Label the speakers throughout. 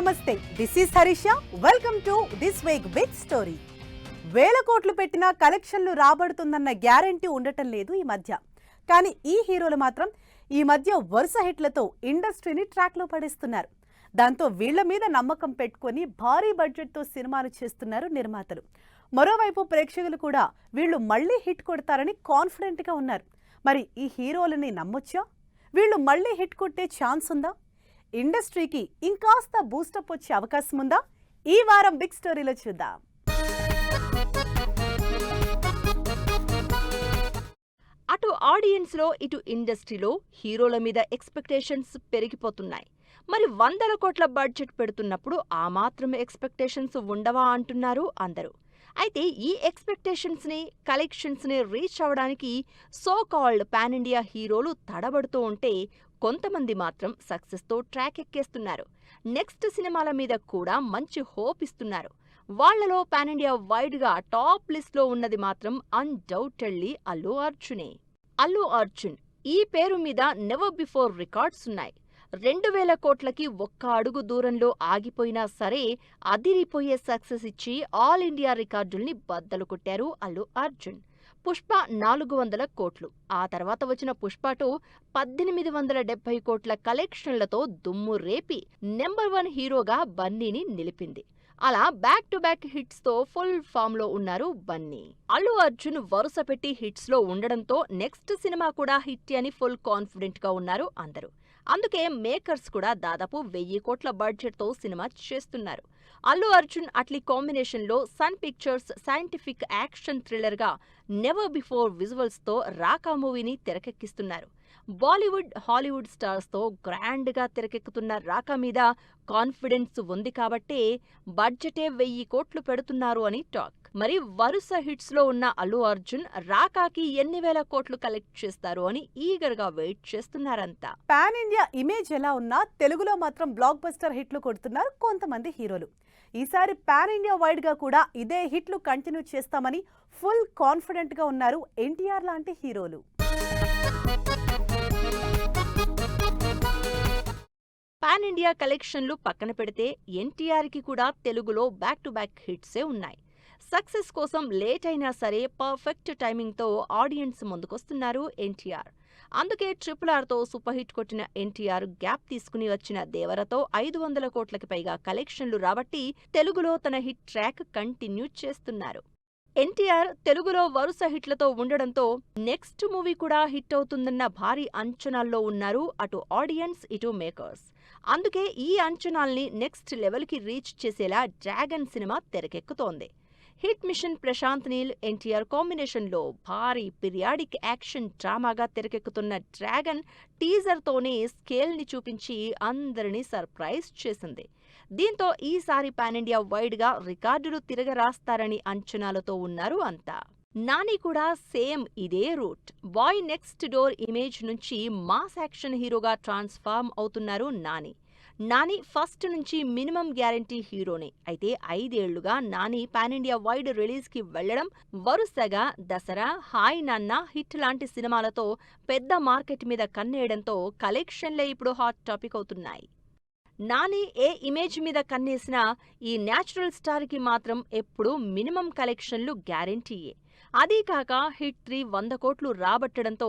Speaker 1: నమస్తే, this is Harisha. Welcome to this week big story. వేల కోట్లు పెట్టినా కలెక్షన్లు రాబడుతుందన్న గ్యారెంటీ ఉండటం లేదు ఈ మధ్య. కానీ ఈ హీరోలు మాత్రం ఈ మధ్య వరుస హిట్లతో ఇండస్ట్రీని ట్రాక్లో పడేస్తున్నారు. దాంతో వీళ్ల మీద నమ్మకం పెట్టుకొని భారీ బడ్జెట్తో సినిమాలు చేస్తున్నారు నిర్మాతలు. మరోవైపు ప్రేక్షకులు కూడా వీళ్లు మళ్లీ హిట్ కొడతారని కాన్ఫిడెంట్గా ఉన్నారు. మరి ఈ హీరోలని నమ్మొచ్చా? వీళ్లు మళ్లీ హిట్ కొట్టే ఛాన్స్ ఉందా? ఇండస్ట్రీకి ఇంకాస్త బూస్టప్ వచ్చే అవకాశం ఉందా? ఈ వారం బిగ్ స్టోరీలో చూద్దాం.
Speaker 2: అటు ఆడియన్స్లో ఇటు ఇండస్ట్రీలో హీరోల మీద ఎక్స్పెక్టేషన్స్ పెరిగిపోతున్నాయి. మరి 100 కోట్ల బడ్జెట్ పెడుతున్నప్పుడు ఆ మాత్రం ఎక్స్పెక్టేషన్స్ ఉండవా అంటున్నారు అందరూ. అయితే ఈ ఎక్స్పెక్టేషన్స్ని, కలెక్షన్స్ని రీచ్ అవ్వడానికి సో కాల్డ్ పాన్ ఇండియా హీరోలు తడబడుతూ ఉంటే కొంతమంది మాత్రం సక్సెస్తో ట్రాక్ ఎక్కేస్తున్నారు. నెక్స్ట్ సినిమాల మీద కూడా మంచి హోప్ ఇస్తున్నారు. వాళ్లలో పాన్ ఇండియా వైడ్గా టాప్ లిస్ట్లో ఉన్నది మాత్రం అన్డౌటెడ్లీ అల్లు అర్జునే. అల్లు అర్జున్ ఈ పేరు మీద నెవర్ బిఫోర్ రికార్డ్స్ ఉన్నాయి. 2000 కోట్లకి ఒక్క అడుగు దూరంలో ఆగిపోయినా సరే అదిరిపోయే సక్సెస్ ఇచ్చి ఆల్ ఇండియా రికార్డుల్ని బద్దలు కొట్టారు అల్లు అర్జున్. పుష్ప 400 కోట్లు, ఆ తర్వాత వచ్చిన పుష్ప 2 1870 కోట్ల కలెక్షన్లతో దుమ్ము రేపి నెంబర్ 1 హీరోగా బన్నీని నిలిపింది. అలా బ్యాక్ టు బ్యాక్ హిట్స్ తో ఫుల్ ఫామ్ లో ఉన్నారు బన్నీ. అల్లు అర్జున్ వరుస పెట్టి హిట్స్ లో ఉండడంతో నెక్స్ట్ సినిమా కూడా హిట్ అని ఫుల్ కాన్ఫిడెంట్ గా ఉన్నారు అందరూ. అందుకే మేకర్స్ కూడా దాదాపు 1000 కోట్ల బడ్జెట్ తో సినిమా చేస్తున్నారు. అల్లు అర్జున్ అట్లీ కాంబినేషన్ లో Sun Pictures scientific action thriller గా నెవర్ బిఫోర్ విజువల్స్ తో రాకా మూవీని తెరకెక్కిస్తున్నారు. బాలీవుడ్, హాలీవుడ్ స్టార్స్ తో గ్రాండ్ గా తెరకెక్కుతున్న రాకా మీద కాన్ఫిడెన్స్ ఉంది కాబట్టే బడ్జెటే 1000 కోట్లు పెడుతున్నారు అని టాక్. మరి వరుస హిట్స్ లో ఉన్న అల్లు అర్జున్ రాకాకి ఎన్ని వేల కోట్లు కలెక్ట్ చేస్తారు అని ఈగర్ గా వెయిట్ చేస్తున్నారంతా.
Speaker 1: పాన్ ఇండియా ఇమేజ్ ఎలా ఉన్నా తెలుగులో మాత్రం బ్లాక్ బస్టర్ హిట్లు కొడుతున్నారు కొంతమంది హీరోలు. ఈసారి పాన్ ఇండియా వైడ్ గా కూడా ఇదే హిట్లు కంటిన్యూ చేస్తామని ఫుల్ కాన్ఫిడెంట్ గా ఉన్నారు ఎన్టీఆర్ లాంటి హీరోలు.
Speaker 2: పాన్ ఇండియా కలెక్షన్లు పక్కన పెడితే ఎన్టీఆర్కి కూడా తెలుగులో బ్యాక్ టు బ్యాక్ హిట్సే ఉన్నాయి. సక్సెస్ కోసం లేట్ అయినా సరే పర్ఫెక్ట్ టైమింగ్తో ఆడియన్స్ ముందుకొస్తున్నారు ఎన్టీఆర్. అందుకే RRRతో సూపర్ హిట్ కొట్టిన ఎన్టీఆర్ గ్యాప్ తీసుకుని వచ్చిన దేవరతో 500 కోట్లకి పైగా కలెక్షన్లు రాబట్టి తెలుగులో తన హిట్ ట్రాక్ కంటిన్యూ చేస్తున్నారు. ఎన్టీఆర్ తెలుగులో వరుస హిట్లతో ఉండడంతో నెక్స్ట్ మూవీ కూడా హిట్ అవుతుందన్న భారీ అంచనాల్లో ఉన్నారు అటు ఆడియన్స్ ఇటు మేకర్స్. అందుకే ఈ అంచనాల్ని నెక్స్ట్ లెవెల్కి రీచ్ చేసేలా డ్రాగన్ సినిమా తెరకెక్కుతోంది. హిట్ మిషన్ ప్రశాంత్ నీల్ ఎన్టీఆర్ కాంబినేషన్లో భారీ పీరియాడిక్ యాక్షన్ డ్రామాగా తెరకెక్కుతున్న డ్రాగన్ టీజర్తోనే స్కేల్ని చూపించి అందరినీ సర్ప్రైజ్ చేసింది. దీంతో ఈసారి పాన్ ఇండియా వైడ్గా రికార్డులు తిరగరాస్తారని అంచనాలతో ఉన్నారు అంతా. నాని కూడా సేమ్ ఇదే route. Boy next door image నుంచి మాస్ యాక్షన్ హీరోగా ట్రాన్స్ఫార్మ్ అవుతున్నారు నాని ఫస్ట్ నుంచి మినిమం గ్యారంటీ హీరోనే. అయితే 5 ఏళ్లుగా నాని పాన్ ఇండియా వైడ్ రిలీజ్కి వెళ్లడం, వరుసగా దసరా, హాయ్ నాన్న హిట్ లాంటి సినిమాలతో పెద్ద మార్కెట్ మీద కన్నేయడంతో కలెక్షన్లే ఇప్పుడు హాట్ టాపిక్ అవుతున్నాయి. నాని ఏ ఇమేజ్ మీద కన్నేసినా ఈ న్యాచురల్ స్టార్కి మాత్రం ఎప్పుడూ మినిమం కలెక్షన్లు గ్యారంటీయే. అదీకాక హిట్ 3 100 కోట్లు రాబట్టడంతో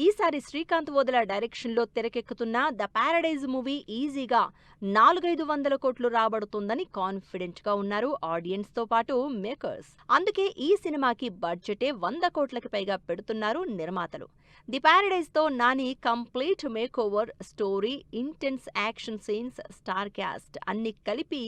Speaker 2: ఈసారి శ్రీకాంత్ వోదల డైరెక్షన్లో తెరకెక్కుతున్న ద ప్యారడైజ్ మూవీ ఈజీగా 400-500 కోట్లు రాబడుతుందని కాన్ఫిడెంట్గా ఉన్నారు ఆడియన్స్తో పాటు మేకర్స్. అందుకే ఈ సినిమాకి బడ్జెటే 100 కోట్లకి పైగా పెడుతున్నారు నిర్మాతలు. ది ప్యారడైజ్తో Nani complete makeover, story, intense action scenes, star cast అన్ని కలిపి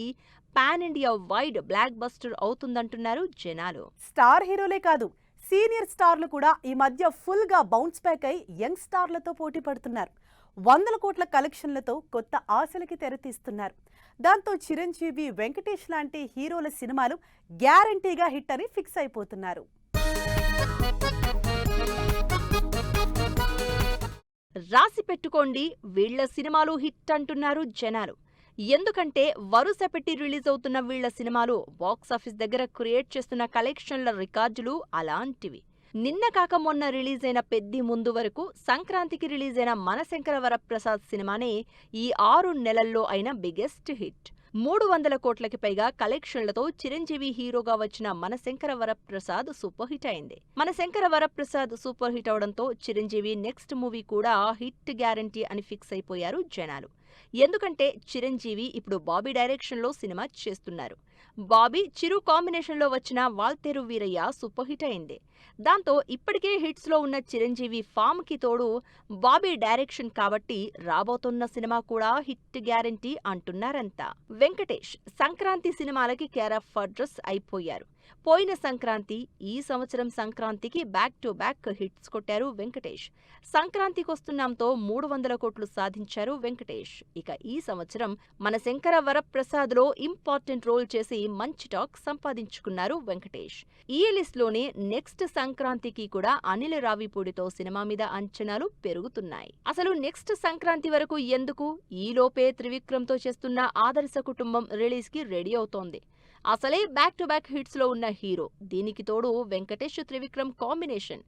Speaker 2: pan India wide blockbuster అవుతుందంటున్నారు జనాలు.
Speaker 1: స్టార్ హీరోలే కాదు, సీనియర్ స్టార్లు కూడా ఈ మధ్య ఫుల్ గా బౌన్స్ బ్యాక్ అయి యంగ్ స్టార్లతో పోటీ పడుతున్నారు. 100 కోట్ల కలెక్షన్లతో కొత్త ఆశలకి తెరతీస్తున్నారు. దాంతో చిరంజీవి, వెంకటేష్ లాంటి హీరోల సినిమాలు గ్యారంటీగా హిట్ అని ఫిక్స్ అయిపోతున్నారు.
Speaker 2: రాసి పెట్టుకోండి, వీళ్ల సినిమాలు హిట్ అంటున్నారు జనాలు. ఎందుకంటే వరుస పెట్టి రిలీజ్ అవుతున్న వీళ్ల సినిమాలు బాక్సాఫీస్ దగ్గర క్రియేట్ చేస్తున్న కలెక్షన్ల రికార్డులు అలాంటివి. నిన్న కాక మొన్న రిలీజ్ అయిన పెద్ది ముందు వరకు సంక్రాంతికి రిలీజ్ అయిన మనశంకర వరప్రసాద్ సినిమానే ఈ 6 నెలల్లో అయిన బిగ్గెస్ట్ హిట్. 300 కోట్లకి పైగా కలెక్షన్లతో చిరంజీవి హీరోగా వచ్చిన మనశంకర వరప్రసాద్ సూపర్ హిట్ అయింది. మనశంకర వరప్రసాద్ సూపర్ హిట్ అవడంతో చిరంజీవి నెక్స్ట్ మూవీ కూడా హిట్ గ్యారంటీ అని ఫిక్స్ అయిపోయారు జనాలు. ఎందుకంటే చిరంజీవి ఇప్పుడు బాబీ డైరెక్షన్లో సినిమా చేస్తున్నారు. బాబీ చిరు కాంబినేషన్లో వచ్చిన వాల్తేరు వీరయ్య సూపర్ హిట్ అయింది. దాంతో ఇప్పటికే హిట్స్లో ఉన్న చిరంజీవి ఫామ్కి తోడు బాబీ డైరెక్షన్ కాబట్టి రాబోతున్న సినిమా కూడా హిట్ గ్యారంటీ అంటున్నారంతా. వెంకటేష్ సంక్రాంతి సినిమాలకి కేర్ ఆఫ్ అడ్రస్ అయిపోయారు. పోయిన సంక్రాంతి, ఈ సంవత్సరం సంక్రాంతికి బ్యాక్ టు బ్యాక్ హిట్స్ కొట్టారు వెంకటేష్. సంక్రాంతికొస్తున్నాంతో 300 కోట్లు సాధించారు వెంకటేష్. ఇక ఈ సంవత్సరం మనశంకర వరప్రసాద్లో ఇంపార్టెంట్ రోల్ చేసి మంచి టాక్ సంపాదించుకున్నారు వెంకటేష్. ఈ లిస్ట్లోనే నెక్స్ట్ సంక్రాంతికి కూడా అనిల్ రావిపూడితో సినిమా మీద అంచనాలు పెరుగుతున్నాయి. అసలు నెక్స్ట్ సంక్రాంతి వరకు ఎందుకు? ఈలోపే త్రివిక్రమ్తో చేస్తున్న ఆదర్శ కుటుంబం రిలీజ్కి రెడీ అవుతోంది. అసలే బ్యాక్ టు బ్యాక్ హిట్స్లో ఉన్న హీరో, దీనికి తోడు వెంకటేష్ త్రివిక్రమ్ కాంబినేషన్.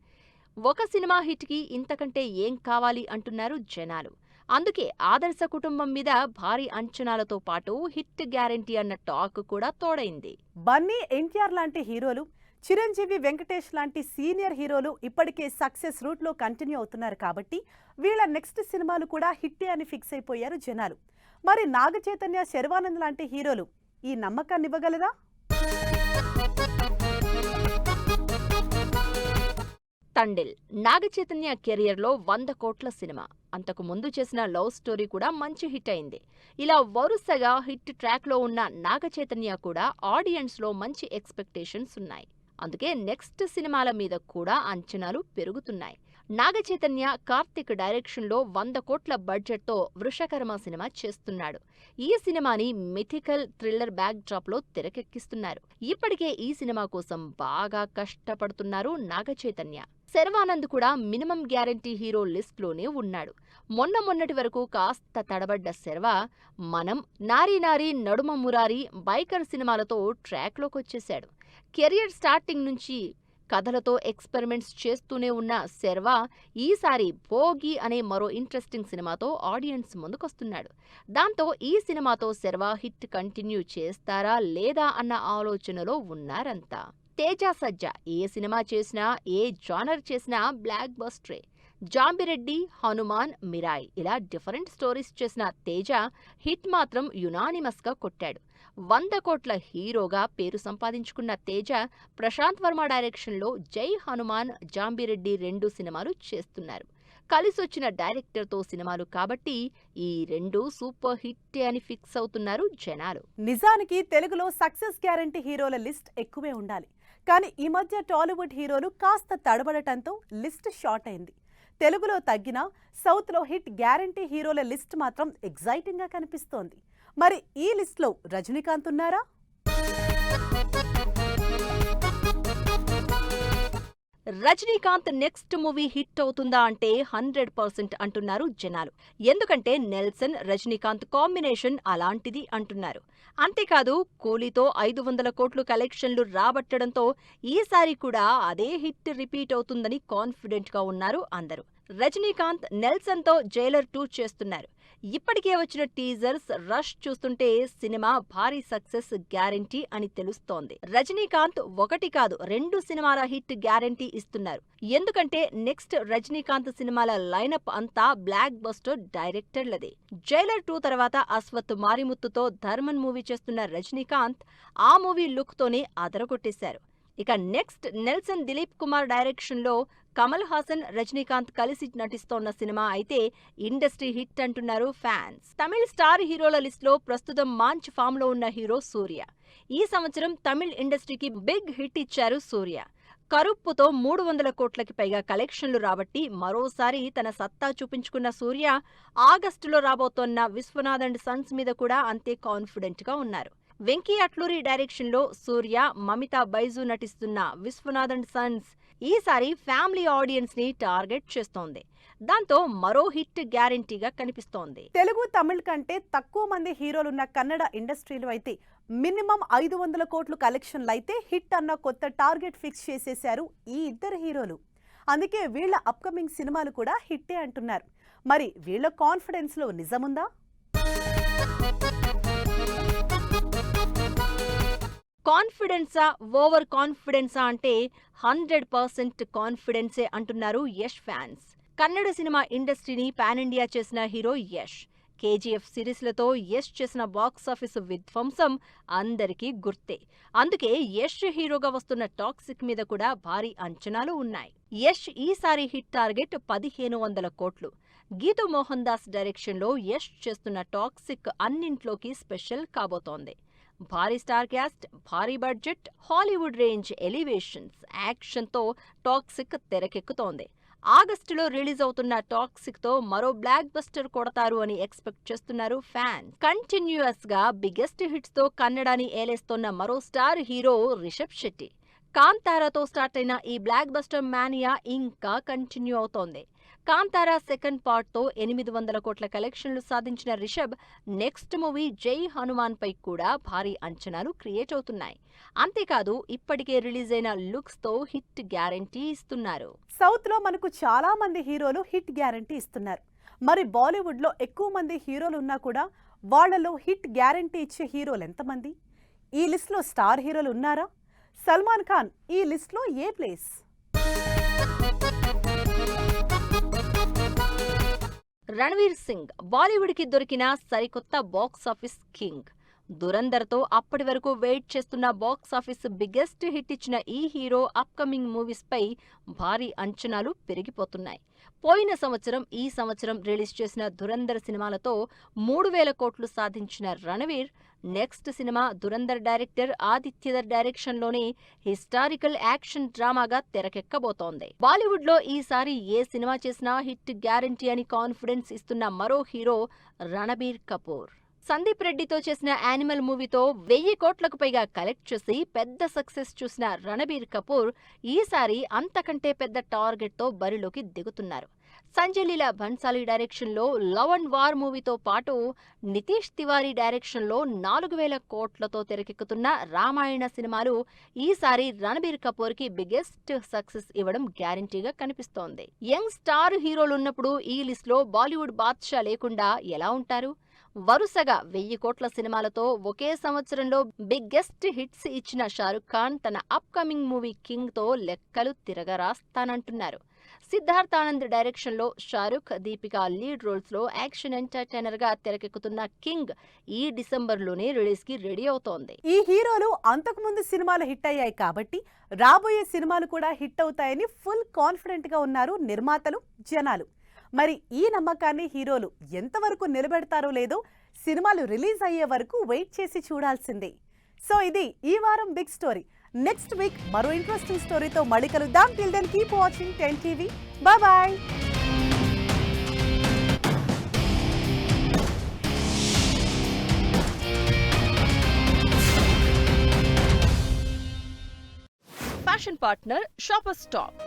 Speaker 2: ఒక సినిమా హిట్కి ఇంతకంటే ఏం కావాలి అంటున్నారు జనాలు. అందుకే ఆదర్శ కుటుంబం మీద భారీ అంచనాలతో పాటు హిట్ గ్యారంటీ అన్న టాక్ కూడా తోడైంది.
Speaker 1: బన్నీ, ఎన్టీఆర్ లాంటి హీరోలు, చిరంజీవి, వెంకటేష్ లాంటి సీనియర్ హీరోలు ఇప్పటికే సక్సెస్ రూట్లో కంటిన్యూ అవుతున్నారు కాబట్టి వీళ్ళ నెక్స్ట్ సినిమాలు కూడా హిట్టే అని ఫిక్స్ అయిపోయారు జనాలు. మరి నాగ చైతన్య, శర్వానంద్ లాంటి హీరోలు ఈ నమ్మకాన్ని ఇవ్వగలరా?
Speaker 2: తండేల్ నాగచైతన్య కెరియర్లో 100 కోట్ల సినిమా. అంతకు ముందు చేసిన లవ్ స్టోరీ కూడా మంచి హిట్ అయింది. ఇలా వరుసగా హిట్ ట్రాక్లో ఉన్న నాగచైతన్య కూడా ఆడియన్స్లో మంచి ఎక్స్పెక్టేషన్స్ ఉన్నాయి. అందుకే నెక్స్ట్ సినిమాల మీద కూడా అంచనాలు పెరుగుతున్నాయి. నాగచైతన్య కార్తిక్ డైరెక్షన్లో 100 కోట్ల బడ్జెట్తో వృషకర్మ సినిమా చేస్తున్నాడు. ఈ సినిమాని మిథికల్ థ్రిల్లర్ బ్యాక్ డ్రాప్లో తెరకెక్కిస్తున్నారు. ఇప్పటికే ఈ సినిమా కోసం బాగా కష్టపడుతున్నారు నాగచైతన్య. శర్వానంద్ కూడా మినిమం గ్యారంటీ హీరో లిస్ట్లోనే ఉన్నాడు. మొన్నటి వరకు కాస్త తడబడ్డ శర్వ మనం, నారీ నారీ, నడుమ మురారి, బైకర్ సినిమాలతో ట్రాక్లోకొచ్చేశాడు. కెరియర్ స్టార్టింగ్ నుంచి కథలతో ఎక్స్పెరిమెంట్స్ చేస్తూనే ఉన్న శర్వ ఈసారి భోగి అనే మరో ఇంట్రెస్టింగ్ సినిమాతో ఆడియన్స్ ముందుకొస్తున్నాడు. దాంతో ఈ సినిమాతో శర్వ హిట్ కంటిన్యూ చేస్తారా లేదా అన్న ఆలోచనలో ఉన్నారంతా. తేజ, సజ్జా ఏ సినిమా చేసినా, ఏ జానర్ చేసినా బ్లాక్ బస్టరే. జాంబిరెడ్డి, హనుమాన్, మిరాయ్ ఇలా డిఫరెంట్ స్టోరీస్ చేసిన తేజ హిట్ మాత్రం యునానిమస్గా కొట్టాడు. 100 కోట్ల హీరోగా పేరు సంపాదించుకున్న తేజ ప్రశాంత్ వర్మ డైరెక్షన్లో జై హనుమాన్, జాంబిరెడ్డి 2 సినిమాలు చేస్తున్నారు. కలిసొచ్చిన డైరెక్టర్తో సినిమాలు కాబట్టి ఈ 2 సూపర్ హిట్ అని ఫిక్స్ అవుతున్నారు జనాలు.
Speaker 1: నిజానికి తెలుగులో సక్సెస్ గ్యారంటీ హీరోల లిస్ట్ ఎక్కువే ఉండాలి. కానీ ఈ మధ్య టాలీవుడ్ హీరోలు కాస్త తడబడటంతో లిస్ట్ షార్ట్ అయింది. తెలుగులో తగ్గినా సౌత్లో హిట్ గ్యారంటీ హీరోల లిస్ట్ మాత్రం ఎగ్జైటింగ్గా కనిపిస్తోంది. మరి ఈ లిస్ట్లో రజనీకాంత్ ఉన్నారా?
Speaker 2: రజనీకాంత్ నెక్స్ట్ మూవీ హిట్ అవుతుందా అంటే 100% అంటున్నారు జనాలు. ఎందుకంటే నెల్సన్, రజనీకాంత్ కాంబినేషన్ అలాంటిది అంటున్నారు. అంతేకాదు కూలీతో 500 కోట్లు కలెక్షన్లు రాబట్టడంతో ఈసారి కూడా అదే హిట్ రిపీట్ అవుతుందని కాన్ఫిడెంట్గా ఉన్నారు అందరూ. రజనీకాంత్ నెల్సన్తో జైలర్ 2 చేస్తున్నారు. ఇప్పటికే వచ్చిన టీజర్స్, రష్ చూస్తుంటే సినిమా భారీ సక్సెస్ గ్యారంటీ అని తెలుస్తోంది. రజనీకాంత్ 1 కాదు 2 సినిమాల హిట్ గ్యారంటీ ఇస్తున్నారు. ఎందుకంటే నెక్స్ట్ రజనీకాంత్ సినిమాల లైనప్ అంతా బ్లాక్ బస్టర్ డైరెక్టర్లదే. జైలర్ 2 తర్వాత అశ్వత్ మారిముత్తుతో ధర్మన్ మూవీ చేస్తున్న రజనీకాంత్ ఆ మూవీ లుక్తోనే అదరగొట్టేశారు. ఇక నెక్స్ట్ నెల్సన్ దిలీప్ కుమార్ డైరెక్షన్లో కమల్ హాసన్, రజనీకాంత్ కలిసి నటిస్తోన్న సినిమా అయితే ఇండస్ట్రీ హిట్ అంటున్నారు ఫ్యాన్స్. తమిళ స్టార్ హీరోల లిస్టులో ప్రస్తుతం మంచి ఫామ్లో ఉన్న హీరో సూర్య. ఈ సంవత్సరం తమిళ్ ఇండస్ట్రీకి బిగ్ హిట్ ఇచ్చారు సూర్య. కరుప్పుతో 300 కోట్లకి పైగా కలెక్షన్లు రాబట్టి మరోసారి తన సత్తా చూపించుకున్న సూర్య ఆగస్టులో రాబోతోన్న విశ్వనాథ్ అండ్ సన్స్ మీద కూడా అంతే కాన్ఫిడెంట్గా ఉన్నారు. వెంకీ అట్లూరి డైరెక్షన్లో సూర్య, మమితా బైజు నటిస్తున్న విశ్వనాథ్ అండ్ సన్స్ ఈసారి ఫ్యామిలీ ఆడియన్స్ ని టార్గెట్ చేస్తోంది. దాంతో మరో హిట్ గ్యారంటీగా కనిపిస్తోంది.
Speaker 1: తెలుగు, తమిళ్ కంటే తక్కువ మంది హీరోలున్న కన్నడ ఇండస్ట్రీలో అయితే మినిమం 500 కోట్లు కలెక్షన్లు అయితే హిట్ అన్న కొత్త టార్గెట్ ఫిక్స్ చేసేశారు ఈ ఇద్దరు హీరోలు. అందుకే వీళ్ళ అప్కమింగ్ సినిమాలు కూడా హిట్టే అంటున్నారు. మరి వీళ్ళ కాన్ఫిడెన్స్ లో నిజముందా?
Speaker 2: కాన్ఫిడెన్సా, ఓవర్ కాన్ఫిడెన్సా అంటే 100% కాన్ఫిడెన్సే అంటున్నారు యష్ ఫ్యాన్స్. కన్నడ సినిమా ఇండస్ట్రీని పాన్ ఇండియా చేసిన హీరో యష్. కేజీఎఫ్ సిరీస్లతో యష్ చేసిన బాక్సాఫీసు విధ్వంసం అందరికీ గుర్తే. అందుకే యష్ హీరోగా వస్తున్న టాక్సిక్ మీద కూడా భారీ అంచనాలు ఉన్నాయి. యష్ ఈసారి హిట్ టార్గెట్ 1500 కోట్లు. గీతూ మోహన్ దాస్ డైరెక్షన్లో యష్ చేస్తున్న టాక్సిక్ అన్నింట్లోకి స్పెషల్ కాబోతోంది. భారీ స్టార్ క్యాస్ట్, భారీ బడ్జెట్, హాలీవుడ్ రేంజ్ ఎలివేషన్స్, యాక్షన్తో టాక్సిక్ తెరకెక్కుతోంది. ఆగస్టులో రిలీజ్ అవుతున్న టాక్సిక్ తో మరో బ్లాక్ బస్టర్ కొడతారు అని ఎక్స్పెక్ట్ చేస్తున్నారు ఫ్యాన్స్. కంటిన్యూయస్ గా బిగ్గెస్ట్ హిట్స్ తో కన్నడాని ఏలేస్తోన్న మరో స్టార్ హీరో రిషబ్ శెట్టి. కాంతారాతో స్టార్ట్ అయిన ఈ బ్లాక్ బస్టర్ మానియా ఇంకా కంటిన్యూ అవుతోంది. కాంతారా సెకండ్ పార్ట్ తో 800 కోట్ల కలెక్షన్లు సాధించిన రిషబ్ నెక్స్ట్ మూవీ జై హనుమాన్ పై కూడా భారీ అంచనాలు క్రియేట్ అవుతున్నాయి. అంతేకాదు ఇప్పటికే రిలీజ్ అయిన లుక్స్ తో హిట్ గ్యారంటీ ఇస్తున్నారు.
Speaker 1: సౌత్ లో మనకు చాలా మంది హీరోలు హిట్ గ్యారంటీ ఇస్తున్నారు. మరి బాలీవుడ్ లో ఎక్కువ మంది హీరోలు ఉన్నా కూడా వాళ్లలో హిట్ గ్యారంటీ ఇచ్చే హీరోలు ఎంతమంది? ఈ లిస్ట్ లో స్టార్ హీరోలు ఉన్నారా? సల్మాన్ ఖాన్ ఈ లిస్ట్ లో ఏ ప్లేస్?
Speaker 2: రణ్వీర్ సింగ్ బాలీవుడ్ కి దొరికిన సరికొత్త బాక్సాఫీస్ కింగ్. దురందర్తో అప్పటి వరకు వెయిట్ చేస్తున్న బాక్సాఫీస్ బిగ్గెస్ట్ హిట్ ఇచ్చిన ఈ హీరో అప్కమింగ్ మూవీస్ పై భారీ అంచనాలు పెరిగిపోతున్నాయి. పోయిన సంవత్సరం, ఈ సంవత్సరం రిలీజ్ చేసిన దురందర్ సినిమాలతో 3000 కోట్లు సాధించిన Ranveer next cinema Dhurandhar director Adityadhar డైరెక్షన్లోనే హిస్టారికల్ యాక్షన్ డ్రామాగా తెరకెక్కబోతోంది. బాలీవుడ్ లో ఈసారి ఏ సినిమా చేసినా హిట్ గ్యారంటీ అని కాన్ఫిడెన్స్ ఇస్తున్న మరో హీరో రణబీర్ కపూర్. సందీప్ రెడ్డితో చేసిన యానిమల్ మూవీతో 1000 కోట్లకు పైగా కలెక్ట్ చేసి పెద్ద సక్సెస్ చూసిన రణబీర్ కపూర్ ఈసారి అంతకంటే పెద్ద టార్గెట్ తో బరిలోకి దిగుతున్నారు. సంజయ్ లీలా భన్సాలి డైరెక్షన్లో లవ్ అండ్ వార్ మూవీతో పాటు నితీష్ తివారీ డైరెక్షన్లో 4000 కోట్లతో తెరకెక్కుతున్న రామాయణ సినిమాలు ఈసారి రణబీర్ కపూర్కి బిగ్గెస్ట్ సక్సెస్ ఇవ్వడం గ్యారంటీగా కనిపిస్తోంది. యంగ్ స్టార్ హీరోలున్నప్పుడు ఈ లిస్ట్లో బాలీవుడ్ బాద్షా లేకుండా ఎలా ఉంటారు? వరుసగా 1000 కోట్ల సినిమాలతో ఒకే సంవత్సరంలో బిగ్గెస్ట్ హిట్స్ ఇచ్చిన షారుఖ్ ఖాన్ తన అప్కమింగ్ మూవీ కింగ్ తో లెక్కలు తిరగరాస్తానంటున్నారు. సిద్ధార్థ్ ఆనంద్ డైరెక్షన్లో షారుఖ్, దీపికా లీడ్ రోల్స్ లో యాక్షన్ ఎంటర్టైనర్ గా తెరకెక్కుతున్న కింగ్ ఈ డిసెంబర్లోనే రిలీజ్ కి రెడీ అవుతోంది.
Speaker 1: ఈ హీరోలు అంతకుముందు సినిమాలు హిట్ అయ్యాయి కాబట్టి రాబోయే సినిమాలు కూడా హిట్ అవుతాయని ఫుల్ కాన్ఫిడెంట్ గా ఉన్నారు నిర్మాతలు, జనాలు. మరి ఈ నమ్మకాన్ని హీరోలు ఎంతవరకు నిలబెడతారో లేదో సినిమాలు రిలీజ్ అయ్యే వరకు వెయిట్ చేసి చూడాల్సిందే. సో ఇది ఈ వారం బిగ్ స్టోరీ. నెక్స్ట్ వీక్ మరో ఇంట్రెస్టింగ్ స్టోరీతో మళ్ళీ కలుద్దాం. Till then keep watching 10 TV. Bye bye.
Speaker 2: Fashion partner shopper stop.